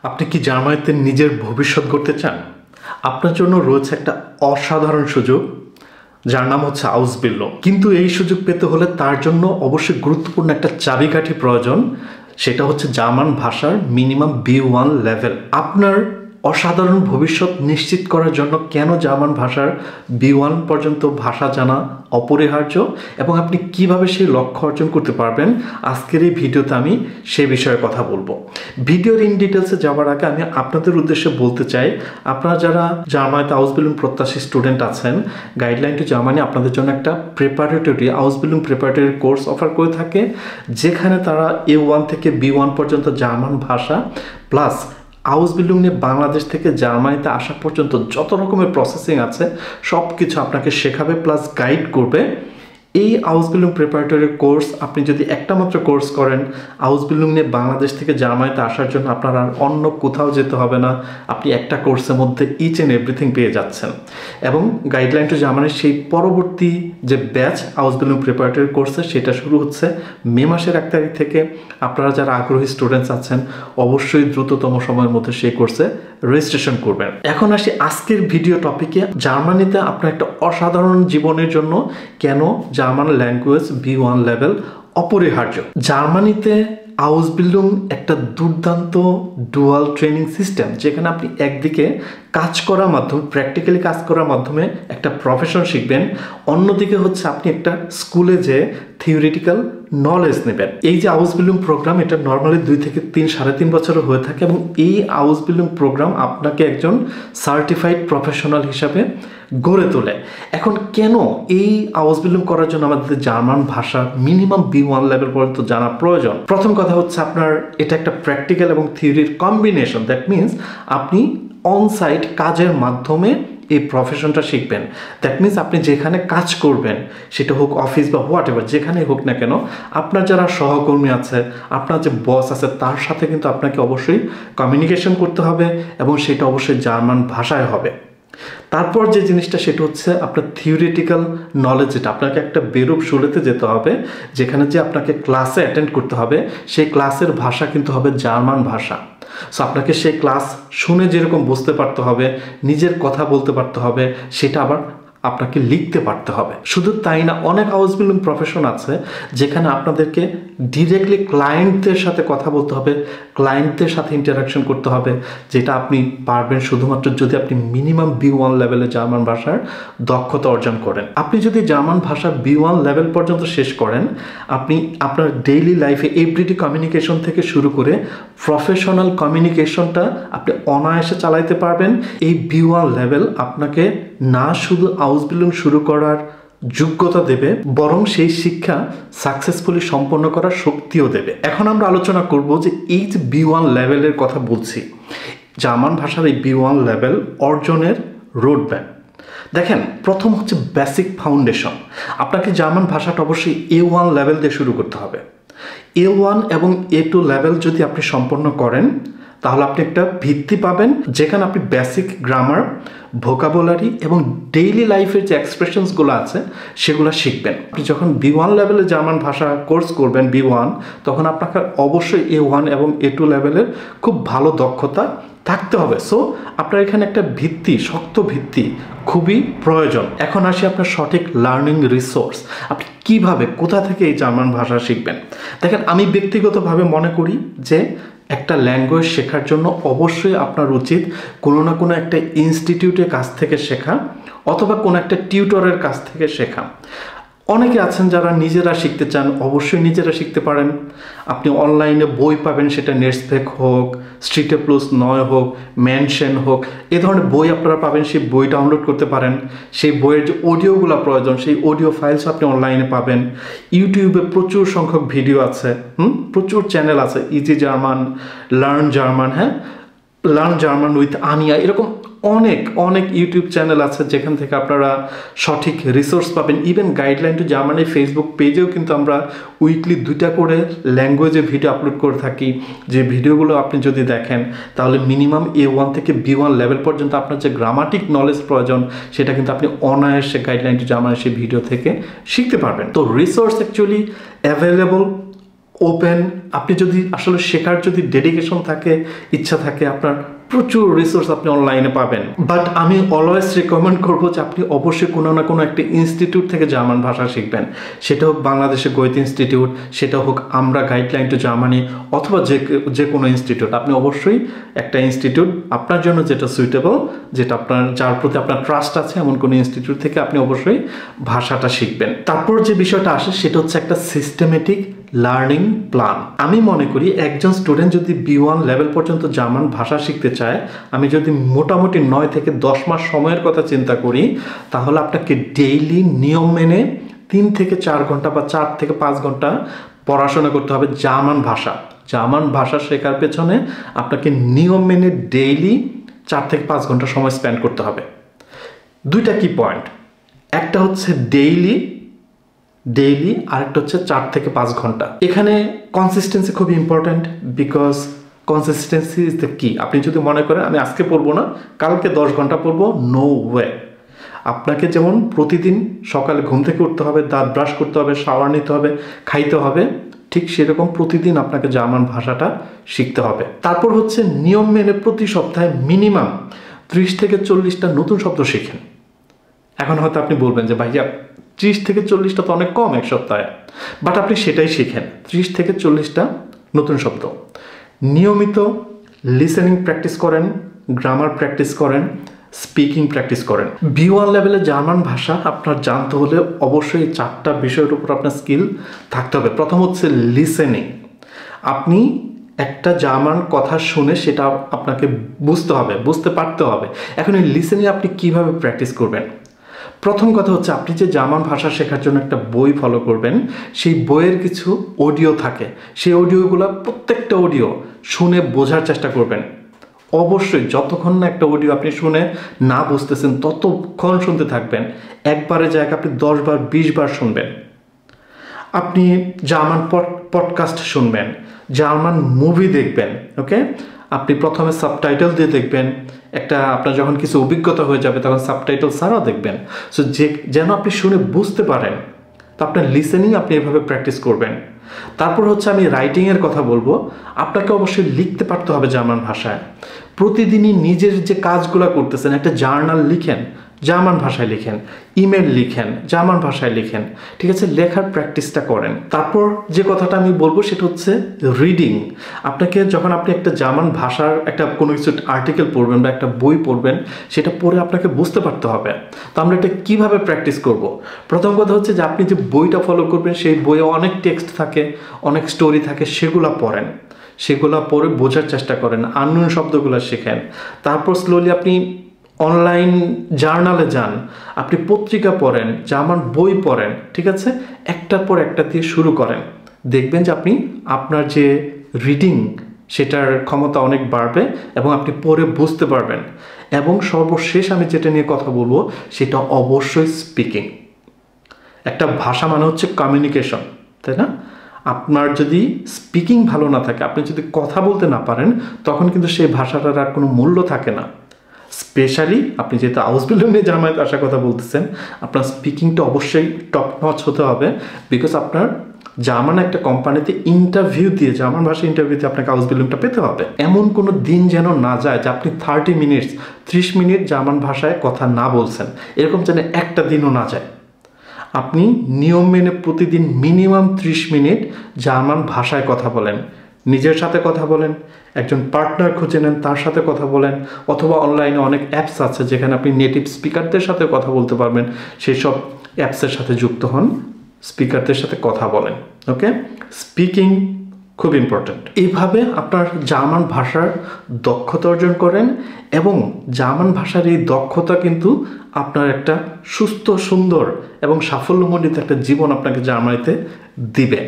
আপনি কি জার্মানিতে নিজের ভবিষ্যৎ গড়তে চান? আপনার জন্য রয়েছে একটা অসাধারণ সুযোগ, যার নাম হচ্ছে আউসবিল্ডিং। কিন্তু এই সুযোগ পেতে হলে তার জন্য অবশ্যই গুরুত্বপূর্ণ একটা চাবিকাঠি প্রয়োজন, সেটা হচ্ছে জার্মান ভাষার মিনিমাম B1 লেভেল। আপনার অসাধারণ ভবিষ্যৎ নিশ্চিত করার জন্য কেন জার্মান ভাষার B1 পর্যন্ত ভাষা জানা অপরিহার্য এবং আপনি কিভাবে সেই লক্ষ্য অর্জন করতে পারবেন, আজকের এই ভিডিওতে আমি সেই বিষয়ে কথা বলবো। ভিডিওর ইন ডিটেলসে যাওয়ার আগে আমি আপনাদের উদ্দেশ্যে বলতে চাই, আপনারা যারা জার্মানিতে আউসবিল্ডিং প্রত্যাশী স্টুডেন্ট আছেন, গাইডলাইন টু জার্মানি আপনাদের জন্য একটা প্রিপারেটরি আউসবিল্ডিং প্রিপারেটরি কোর্স অফার করে থাকে, যেখানে তারা A1 থেকে B1 পর্যন্ত জার্মান ভাষা প্লাস আউসবিল্ডিং নিয়ে বাংলাদেশ থেকে জার্মানিতে আসা পর্যন্ত যত রকমের প্রসেসিং আছে সব কিছু আপনাকে শেখাবে প্লাস গাইড করবে। এই আউসবিল্ডিং প্রিপারেটরি কোর্স আপনি যদি একটা মাত্র কোর্স করেন, আউসবিল্ডিং নিয়ে বাংলাদেশ থেকে জার্মানিতে আসার জন্য আপনার আর অন্য কোথাও যেতে হবে না, আপনি একটা কোর্সের মধ্যে ইচ অ্যান্ড এভরিথিং পেয়ে যাচ্ছেন। এবং গাইডলাইন টু জার্মানির সেই পরবর্তী যে ব্যাচ আউসবিল্ডিং প্রিপারেটরি কোর্সে, সেটা শুরু হচ্ছে মে মাসের 1 তারিখ থেকে। আপনারা যারা আগ্রহী স্টুডেন্টস আছেন অবশ্যই দ্রুততম সময়ের মধ্যে সেই কোর্সে রেজিস্ট্রেশন করবেন। এখন আসি আজকের ভিডিও টপিকে, জার্মানিতে আপনার একটা অসাধারণ জীবনের জন্য কেন জার্মান ল্যাঙ্গুয়েজ B1 লেভেল অপরিহার্য। জার্মানিতে আউসবিল্ডিং একটা দুর্দান্ত ডুয়াল ট্রেনিং সিস্টেম, যেখানে আপনি একদিকে কাজ করার মাধ্যমে প্র্যাকটিক্যালি কাজ করার মাধ্যমে একটা প্রফেশন শিখবেন, অন্যদিকে হচ্ছে আপনি একটা স্কুলে যে থিওরিটিক্যাল নলেজ নেবেন। এই যে আউসবিল্ডিং প্রোগ্রাম, এটা নর্মালি 2 থেকে 3-3.5 বছরের হয়ে থাকে এবং এই আউসবিল্ডিং প্রোগ্রাম আপনাকে একজন সার্টিফাইড প্রফেশনাল হিসাবে গড়ে তোলে। এখন কেন এই আউসবিল্ডিং করার জন্য আমাদের জার্মান ভাষা মিনিমাম B1 লেভেল পর্যন্ত জানা প্রয়োজন? প্রথম কথা হচ্ছে আপনার এটা একটা প্র্যাকটিক্যাল এবং থিওরির কম্বিনেশন। দ্যাট মিনস আপনি অনসাইট কাজের মাধ্যমে এই প্রফেশনটা শিখবেন। দ্যাট মিনস আপনি যেখানে কাজ করবেন, সেটা হোক অফিস বা হোয়াট এভার, যেখানেই হোক না কেন, আপনার যারা সহকর্মী আছে, আপনার যে বস আছে, তার সাথে কিন্তু আপনাকে অবশ্যই কমিউনিকেশন করতে হবে এবং সেটা অবশ্যই জার্মান ভাষায় হবে। তারপর যে জিনিসটা, সেটা হচ্ছে আপনার থিওরিটিক্যাল নলেজ, যেটা আপনাকে একটা বেরূপ শুরুতে যেতে হবে, যেখানে যে আপনাকে ক্লাসে অ্যাটেন্ড করতে হবে, সেই ক্লাসের ভাষা কিন্তু হবে জার্মান ভাষা। সো আপনাকে সেই ক্লাস শুনে যেরকম বুঝতে পারতে হবে, নিজের কথা বলতে পারতে হবে, সেটা আবার আপনাকে লিখতে পারতে হবে। শুধু তাই না, অনেক আউসবিল্ডিং প্রফেশন আছে যেখানে আপনাদেরকে ডিরেক্টলি ক্লায়েন্টদের সাথে কথা বলতে হবে, ক্লায়েন্টদের সাথে ইন্টারাকশন করতে হবে, যেটা আপনি পারবেন শুধুমাত্র যদি আপনি মিনিমাম B1 লেভেলে জার্মান ভাষার দক্ষতা অর্জন করেন। আপনি যদি জার্মান ভাষা B1 লেভেল পর্যন্ত শেষ করেন, আপনি আপনার ডেইলি লাইফে এভরিডে কমিউনিকেশন থেকে শুরু করে প্রফেশনাল কমিউনিকেশনটা আপনি অনায়াসে চালাইতে পারবেন। এই B1 লেভেল আপনাকে না শুধু আউসবিল্ডিং শুরু করার যোগ্যতা দেবে, বরং সেই শিক্ষা সাকসেসফুলি সম্পন্ন করার শক্তিও দেবে। এখন আমরা আলোচনা করব যে এই যে B1 লেভেলের কথা বলছি, জার্মান ভাষার এই B1 লেভেল অর্জনের রোডম্যাপ। দেখেন, প্রথম হচ্ছে বেসিক ফাউন্ডেশন। আপনাকে জার্মান ভাষাটা অবশ্যই A1 লেভেল দিয়ে শুরু করতে হবে। A1 এবং A2 লেভেল যদি আপনি সম্পন্ন করেন, তাহলে আপনি একটা ভিত্তি পাবেন, যেখানে আপনি বেসিক গ্রামার, ভোকাবুলারি এবং ডেইলি লাইফের যে এক্সপ্রেশনসগুলো আছে সেগুলো শিখবেন। আপনি যখন B1 লেভেলে জার্মান ভাষা কোর্স করবেন B1, তখন আপনাকে অবশ্যই A1 এবং A2 লেভেলের খুব ভালো দক্ষতা থাকতে হবে। সো আপনার এখানে একটা ভিত্তি, শক্ত ভিত্তি খুবই প্রয়োজন। এখন আসি আপনার সঠিক লার্নিং রিসোর্স, আপনি কিভাবে, কোথা থেকে এই জার্মান ভাষা শিখবেন। দেখেন, আমি ব্যক্তিগতভাবে মনে করি যে একটা ল্যাঙ্গুয়েজ শেখার জন্য অবশ্যই আপনার উচিত কোনো না কোনো একটা ইনস্টিটিউটের কাছ থেকে শেখা অথবা কোনো একটা টিউটরের কাছ থেকে শেখা। অনেকে আছেন যারা নিজেরা শিখতে চান, অবশ্যই নিজেরা শিখতে পারেন। আপনি অনলাইনে বই পাবেন, সেটা নেটস্পেক হোক, স্ট্রিটে প্লাস 9 হোক, ম্যানশন হোক, এই ধরনের বই আপনারা পাবেন। সেই বই ডাউনলোড করতে পারেন। সেই বইয়ের যে অডিওগুলো প্রয়োজন, সেই অডিও ফাইলস আপনি অনলাইনে পাবেন। ইউটিউবে প্রচুর সংখ্যক ভিডিও আছে, প্রচুর চ্যানেল আছে, easy German, learn German, learn German with আনিয়া, এরকম অনেক ইউটিউব চ্যানেল আছে যেখান থেকে আপনারা সঠিক রিসোর্স পাবেন। ইভেন গাইডলাইন টু জার্মানির ফেসবুক পেজেও কিন্তু আমরা উইকলি 2টা করে ল্যাঙ্গুয়েজে ভিডিও আপলোড করে থাকি, যে ভিডিওগুলো আপনি যদি দেখেন তাহলে মিনিমাম A1 থেকে B1 লেভেল পর্যন্ত আপনার যে গ্রামাটিক নলেজ প্রয়োজন, সেটা কিন্তু আপনি অনায়াসে গাইডলাইন টু জার্মানির সেই ভিডিও থেকে শিখতে পারবেন। তো রিসোর্স অ্যাকচুয়ালি অ্যাভেলেবল ওপেন। আপনি যদি আসলে শেখার যদি ডেডিকেশন থাকে, ইচ্ছা থাকে, আপনার প্রচুর রিসোর্স আপনি অনলাইনে পাবেন। বাট আমি অলওয়েজ রিকমেন্ড করবো যে আপনি অবশ্যই কোনো না কোনো একটা ইনস্টিটিউট থেকে জার্মান ভাষা শিখবেন। সেটা হোক বাংলাদেশে গোয়েত ইনস্টিটিউট, সেটা হোক আমরা গাইডলাইন টু জার্মানি, অথবা যে কোনো ইনস্টিটিউট। আপনি অবশ্যই একটা ইনস্টিটিউট আপনার জন্য যেটা সুইটেবল, যেটা যার প্রতি আপনার ট্রাস্ট আছে, এমন কোনো ইনস্টিটিউট থেকে আপনি অবশ্যই ভাষাটা শিখবেন। তারপর যে বিষয়টা আসে সেটা হচ্ছে একটা সিস্টেমেটিক লার্নিং প্ল্যান। আমি মনে করি একজন স্টুডেন্ট যদি B1 লেভেল পর্যন্ত জার্মান ভাষা শিখতে চায়, আমি যদি মোটামুটি 9 থেকে 10 মাস সময়ের কথা চিন্তা করি, তাহলে আপনাকে ডেইলি নিয়ম মেনে 3 থেকে 4 ঘন্টা বা 4 থেকে 5 ঘন্টা পড়াশোনা করতে হবে জার্মান ভাষা। জার্মান ভাষা শেখার পেছনে আপনাকে নিয়ম মেনে ডেইলি 4 থেকে 5 ঘন্টা সময় স্পেন্ড করতে হবে। দুইটা কি পয়েন্ট, একটা হচ্ছে ডেইলি, আরেকটা হচ্ছে 4 থেকে 5 ঘন্টা। এখানে কনসিস্টেন্সি খুব important, because consistency is the কি। আপনি যদি মনে করেন আমি আজকে পড়বো না, কালকে 10 ঘন্টা পড়বো, নো ওয়ে। আপনাকে যেমন প্রতিদিন সকালে ঘুম থেকে উঠতে হবে, দাঁত ব্রাশ করতে হবে, শাওয়ার নিতে হবে, খাইতে হবে, ঠিক সেরকম প্রতিদিন আপনাকে জার্মান ভাষাটা শিখতে হবে। তারপর হচ্ছে নিয়ম মেনে প্রতি সপ্তাহে মিনিমাম 30 থেকে 40টা নতুন শব্দ শেখেন। এখন হয়তো আপনি বলবেন যে ভাইয়া 30 থেকে 40টা তো অনেক কম এক সপ্তাহে, বাট আপনি সেটাই শিখেন, 30 থেকে 40টা নতুন শব্দ। নিয়মিত লিসেনিং প্র্যাকটিস করেন, গ্রামার প্র্যাকটিস করেন, স্পিকিং প্র্যাকটিস করেন। B1 লেভেলে জার্মান ভাষা আপনার জানতে হলে অবশ্যই 4টা বিষয়ের উপর আপনার স্কিল থাকতে হবে। প্রথম হচ্ছে লিসেনিং। আপনি একটা জার্মান কথা শুনে সেটা আপনাকে বুঝতে পারতে হবে। এখন এই লিসেনিং আপনি কিভাবে প্র্যাকটিস করবেন? প্রথম কথা হচ্ছে আপনি যে জার্মান ভাষা শেখার জন্য একটা বই ফলো করবেন, সেই বইয়ের কিছু অডিও থাকে, সেই অডিওগুলো প্রত্যেকটা অডিও শুনে বোঝার চেষ্টা করবেন। অবশ্যই যতক্ষণ না একটা অডিও আপনি শুনে না বুঝতেছেন ততক্ষণ শুনতে থাকবেন। একবারে জায়গায় আপনি 10 বার 20 বার শুনবেন। আপনি জার্মান পডকাস্ট শুনবেন, জার্মান মুভি দেখবেন। ওকে, আপনি প্রথমে সাবটাইটেল দিয়ে দেখবেন। আপনার যখন কিছু অভিজ্ঞতা হয়ে যাবে তখন সাবটাইটেল ছাড়াও দেখবেন। সো যেন আপনি শুনে বুঝতে পারেন, তো আপনার লিসেনিং আপনি এভাবে প্র্যাকটিস করবেন। তারপর হচ্ছে আমি রাইটিংয়ের কথা বলবো। আপনাকে অবশ্যই লিখতে পারতে হবে জার্মান ভাষায়। প্রতিদিনই নিজের যে কাজগুলো করতেছেন, একটা জার্নাল লিখেন, জার্মান ভাষায় লিখেন, ইমেল লিখেন, জার্মান ভাষায় লিখেন, ঠিক আছে? লেখার প্র্যাকটিসটা করেন। তারপর যে কথাটা আমি বলবো সেটা হচ্ছে রিডিং। আপনাকে যখন আপনি একটা জার্মান ভাষার একটা কোনো কিছু আর্টিকেল পড়বেন বা একটা বই পড়বেন, সেটা পড়ে আপনাকে বুঝতে পারতে হবে। তো আমরা এটা কীভাবে প্র্যাকটিস করব? প্রথম কথা হচ্ছে যে আপনি যে বইটা ফলো করবেন সেই বইয়ে অনেক টেক্সট থাকে, অনেক স্টোরি থাকে, সেগুলো পড়েন, সেগুলো পড়ে বোঝার চেষ্টা করেন, আননোন শব্দগুলো শেখেন। তারপর স্লোলি আপনি অনলাইন জার্নালে যান, আপনি পত্রিকা পড়েন, জার্মান বই পড়েন, ঠিক আছে? একটার পর একটা দিয়ে শুরু করেন। দেখবেন যে আপনার যে রিডিং সেটার ক্ষমতা অনেক বাড়বে এবং আপনি পড়ে বুঝতে পারবেন। এবং সর্বশেষ আমি যেটা নিয়ে কথা বলবো সেটা অবশ্যই স্পিকিং। একটা ভাষা মানে হচ্ছে কমিউনিকেশন, তাই না? আপনার যদি স্পিকিং ভালো না থাকে, আপনি যদি কথা বলতে না পারেন, তখন কিন্তু সেই ভাষাটার আর কোনো মূল্য থাকে না। স্পেশালি আপনি যেহেতু আউসবিল্ডিং নিয়ে জার্মানিতে আসার কথা বলতেছেন, আপনার স্পিকিংটা অবশ্যই টপ নচ হতে হবে। বিকজ আপনার জার্মান একটা কোম্পানিতে ইন্টারভিউ দিয়ে, জার্মান ভাষা ইন্টারভিউ দিয়ে আপনাকে আউসবিল্ডিংটা পেতে হবে। এমন কোনো দিন যেন না যায় যে আপনি 30 মিনিট জার্মান ভাষায় কথা না বলছেন, এরকম যেন একটা দিনও না যায়। আপনি নিয়ম মেনে প্রতিদিন মিনিমাম 30 মিনিট জার্মান ভাষায় কথা বলেন। নিজের সাথে কথা বলেন, একজন পার্টনার খুঁজে নেন, তার সাথে কথা বলেন, অথবা অনলাইনে অনেক অ্যাপস আছে যেখানে আপনি নেটিভ স্পিকারদের সাথে কথা বলতে পারবেন। সেই সব অ্যাপসের সাথে যুক্ত হন, স্পিকারদের সাথে কথা বলেন। ওকে, স্পিকিং খুব ইম্পর্ট্যান্ট। এইভাবে আপনার জার্মান ভাষার দক্ষতা অর্জন করেন এবং জার্মান ভাষার এই দক্ষতা কিন্তু আপনার একটা সুস্থ, সুন্দর এবং সাফল্যমণ্ডিত একটা জীবন আপনাকে জার্মানিতে দিবে।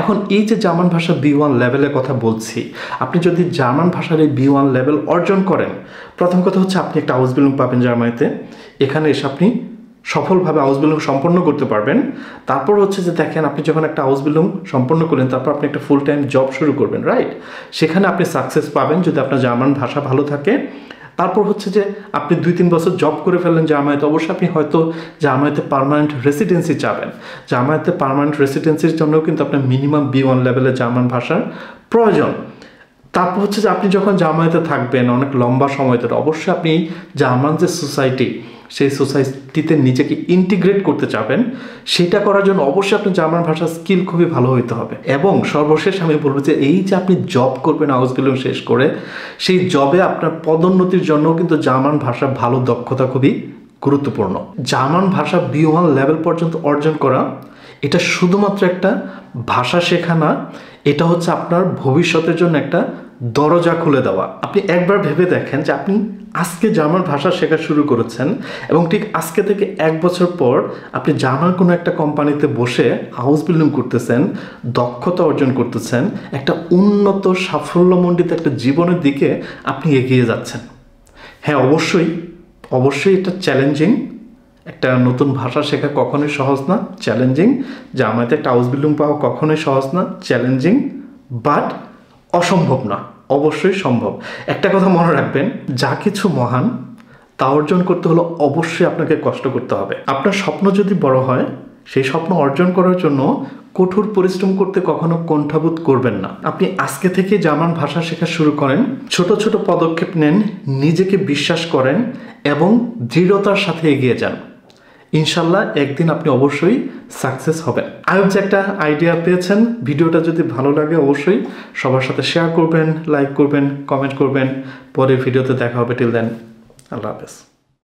এখন এই যে জার্মান ভাষা B1 লেভেলের কথা বলছি, আপনি যদি জার্মান ভাষার এই B1 লেভেল অর্জন করেন, প্রথম কথা হচ্ছে আপনি একটা আউসবিল্ডিং পাবেন জার্মানিতে। এখানে এসে আপনি সফলভাবে আউসবিল্ডিং সম্পন্ন করতে পারবেন। তারপর হচ্ছে যে দেখেন, আপনি যখন একটা আউসবিল্ডিং সম্পন্ন করলেন, তারপর আপনি একটা ফুল টাইম জব শুরু করবেন, রাইট? সেখানে আপনি সাকসেস পাবেন যদি আপনার জার্মান ভাষা ভালো থাকে। তারপর হচ্ছে যে আপনি 2-3 বছর জব করে ফেললেন জার্মানিতে, অবশ্যই আপনি হয়তো জার্মানিতে পার্মানেন্ট রেসিডেন্সি চাবেন। জার্মানিতে পার্মানেন্ট রেসিডেন্সির জন্যও কিন্তু আপনার মিনিমাম B1 লেভেলের জার্মান ভাষার প্রয়োজন। তারপর হচ্ছে যে আপনি যখন জার্মানিতে থাকবেন অনেক লম্বা সময় ধরে, অবশ্যই আপনি জার্মান যে সোসাইটি, সেই সোসাইটিতে নিজেকে ইন্টিগ্রেট করতে চাবেন। সেটা করার জন্য অবশ্যই আপনার জার্মান ভাষার স্কিল খুবই ভালো হইতে হবে। এবং সর্বশেষ আমি বলবো যে এই যে আপনি জব করবেন আউসবিল্ডিং শেষ করে, সেই জবে আপনার পদোন্নতির জন্য কিন্তু জার্মান ভাষার ভালো দক্ষতা খুবই গুরুত্বপূর্ণ। জার্মান ভাষা B1 লেভেল পর্যন্ত অর্জন করা এটা শুধুমাত্র একটা ভাষা শেখা না, এটা হচ্ছে আপনার ভবিষ্যতের জন্য একটা দরজা খুলে দেওয়া। আপনি একবার ভেবে দেখেন যে আপনি আজকে জার্মান ভাষা শেখা শুরু করেছেন এবং ঠিক আজকে থেকে 1 বছর পর আপনি জার্মান কোনো একটা কোম্পানিতে বসে আউসবিল্ডিং করতেছেন, দক্ষতা অর্জন করতেছেন, একটা উন্নত সাফল্যমণ্ডিত একটা জীবনের দিকে আপনি এগিয়ে যাচ্ছেন। হ্যাঁ, অবশ্যই এটা চ্যালেঞ্জিং। একটা নতুন ভাষা শেখা কখনোই সহজ না, চ্যালেঞ্জিং। জার্মানিতে একটা আউসবিল্ডিং পাওয়া কখনোই সহজ না, চ্যালেঞ্জিং, বাট অসম্ভব না, অবশ্যই সম্ভব। একটা কথা মনে রাখবেন, যা কিছু মহান তা অর্জন করতে হলে অবশ্যই আপনাকে কষ্ট করতে হবে। আপনার স্বপ্ন যদি বড় হয়, সেই স্বপ্ন অর্জন করার জন্য কঠোর পরিশ্রম করতে কখনো কুণ্ঠাবোধ করবেন না। আপনি আজকে থেকে জার্মান ভাষা শেখা শুরু করেন, ছোট ছোট পদক্ষেপ নেন, নিজেকে বিশ্বাস করেন এবং দৃঢ়তার সাথে এগিয়ে যান। ইনশাল্লাহ একদিন আপনি অবশ্যই সাকসেস হবেন। আই হোপ যে একটা আইডিয়া পেয়েছেন। ভিডিওটা যদি ভালো লাগে অবশ্যই সবার সাথে শেয়ার করবেন, লাইক করবেন, কমেন্ট করবেন। পরের ভিডিওতে দেখা হবে। টিল দেন, আল্লাহ হাফেজ।